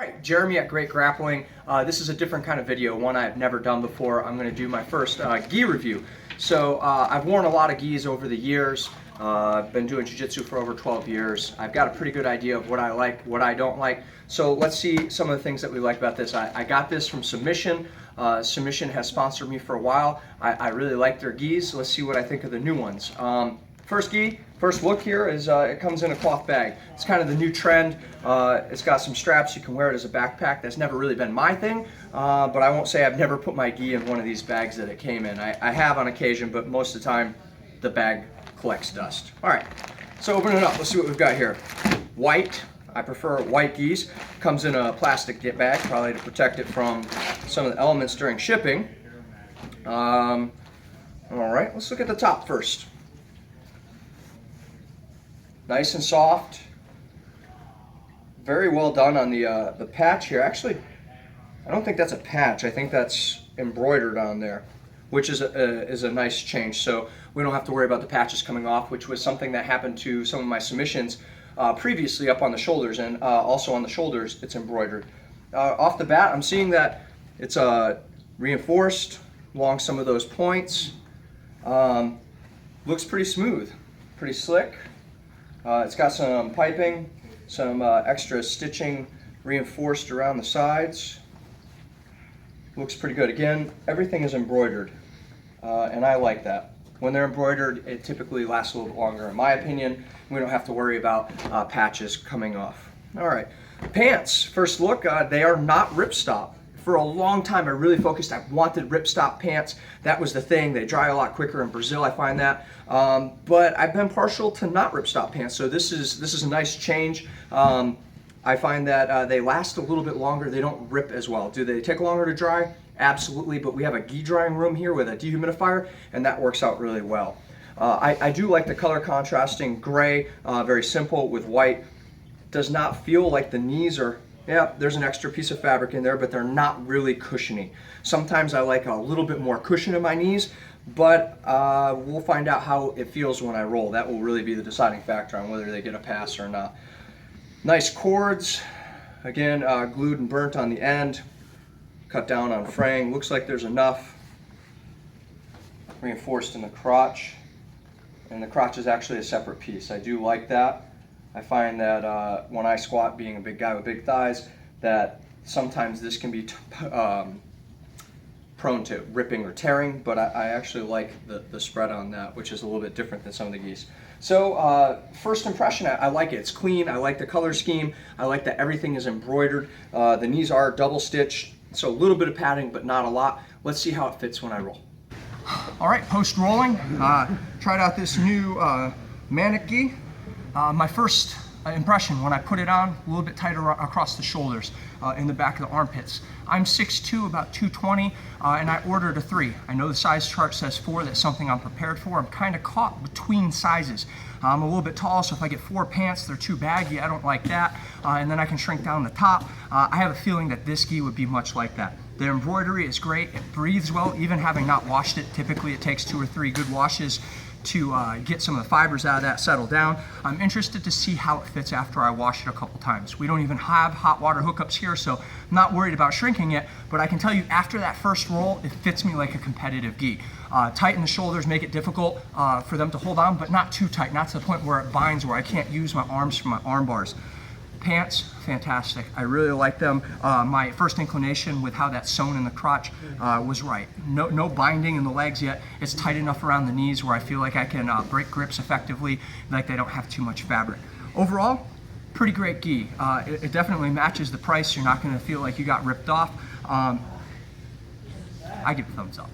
Alright, Jeremy at Great Grappling. This is a different kind of video, one I've never done before. I'm going to do my first gi review. So I've worn a lot of gis over the years. I've been doing jiu-jitsu for over 12 years. I've got a pretty good idea of what I like, what I don't like. So let's see some of the things that we like about this. I got this from Submission. Submission has sponsored me for a while. I really like their gis. Let's see what I think of the new ones. First gi, first look here is it comes in a cloth bag. It's kind of the new trend. It's got some straps. You can wear it as a backpack. That's never really been my thing, but I won't say I've never put my gi in one of these bags that it came in. I have on occasion, but most of the time the bag collects dust. All right, so open it up. Let's see what we've got here. White. I prefer white gis. Comes in a plastic bag, probably to protect it from some of the elements during shipping. All right, let's look at the top first. Nice and soft. Very well done on the patch here. Actually, I don't think that's a patch. I think that's embroidered on there, which is a nice change. So we don't have to worry about the patches coming off, which was something that happened to some of my submissions previously up on the shoulders, and also on the shoulders it's embroidered. Off the bat, I'm seeing that it's reinforced along some of those points. Looks pretty smooth, pretty slick. It's got some piping, some extra stitching reinforced around the sides. Looks pretty good. Again, everything is embroidered, and I like that. When they're embroidered, it typically lasts a little bit longer. In my opinion, we don't have to worry about patches coming off. All right, pants. First look, they are not ripstop. For a long time, I really focused. I wanted ripstop pants. That was the thing. They dry a lot quicker in Brazil, I find that. But I've been partial to not ripstop pants, so this is a nice change. I find that they last a little bit longer. They don't rip as well. Do they take longer to dry? Absolutely, but we have a gi drying room here with a dehumidifier, and that works out really well. I do like the color contrasting gray, very simple with white. Does not feel like the knees are, yeah, there's an extra piece of fabric in there, but they're not really cushiony. Sometimes I like a little bit more cushion in my knees, but we'll find out how it feels when I roll. That will really be the deciding factor on whether they get a pass or not. Nice cords, again, glued and burnt on the end. Cut down on fraying. Looks like there's enough. Reinforced in the crotch. And the crotch is actually a separate piece. I do like that. I find that when I squat, being a big guy with big thighs, that sometimes this can be prone to ripping or tearing, but I actually like the spread on that, which is a little bit different than some of the gis. So first impression, I like it. It's clean. I like the color scheme. I like that everything is embroidered. The knees are double stitched, so a little bit of padding, but not a lot. Let's see how it fits when I roll. All right, post rolling, tried out this new Mania gi. My first impression when I put it on, a little bit tighter across the shoulders, in the back of the armpits. I'm 6'2", about 220, and I ordered a 3. I know the size chart says 4, that's something I'm prepared for. I'm kind of caught between sizes. I'm a little bit tall, so if I get 4 pants, they're too baggy, I don't like that, and then I can shrink down the top. I have a feeling that this gi would be much like that. The embroidery is great, it breathes well, even having not washed it. Typically it takes 2 or 3 good washes to get some of the fibers out of that, settle down. I'm interested to see how it fits after I wash it a couple times. We don't even have hot water hookups here, so I'm not worried about shrinking it, but I can tell you after that first roll, it fits me like a competitive gi. Tighten the shoulders, make it difficult for them to hold on, but not too tight, not to the point where it binds, where I can't use my arms for my arm bars. Pants, fantastic. I really like them. My first inclination with how that's sewn in the crotch was right. No binding in the legs yet. It's tight enough around the knees where I feel like I can break grips effectively, like they don't have too much fabric. Overall, pretty great gi. It definitely matches the price. You're not going to feel like you got ripped off. I give it a thumbs up.